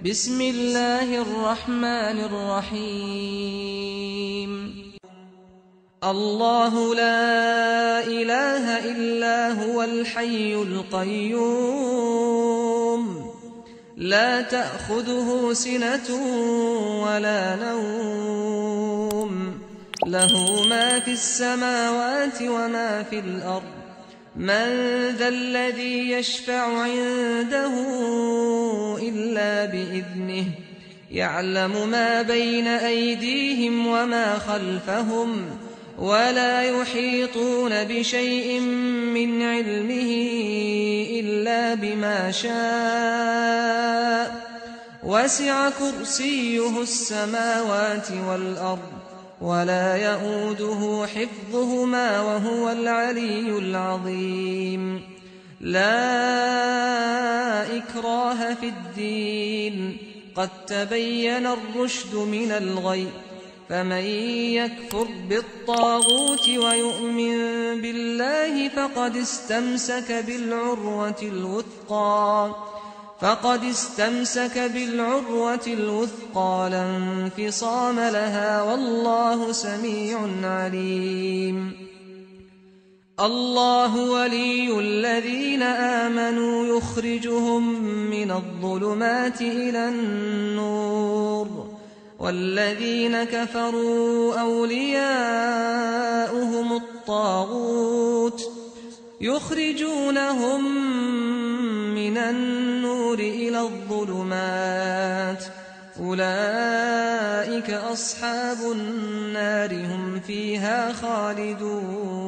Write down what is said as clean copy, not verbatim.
بسم الله الرحمن الرحيم الله لا إله إلا هو الحي القيوم لا تأخذه سنة ولا نوم له ما في السماوات وما في الأرض من ذا الذي يشفع عنده إلا بإذنه يعلم ما بين أيديهم وما خلفهم ولا يحيطون بشيء من علمه إلا بما شاء وسع كرسيه السماوات والأرض ولا يئوده حفظهما وهو العلي العظيم لا إكراه في الدين قد تبين الرشد من الغي فمن يكفر بالطاغوت ويؤمن بالله فقد استمسك بالعروة الوثقى لا انفصام لها والله سميع عليم الله ولي الذين آمنوا يخرجهم من الظلمات إلى النور والذين كفروا أولياؤهم الطاغوت يخرجونهم من النور إلى الظلمات أولئك أصحاب النار هم فيها خالدون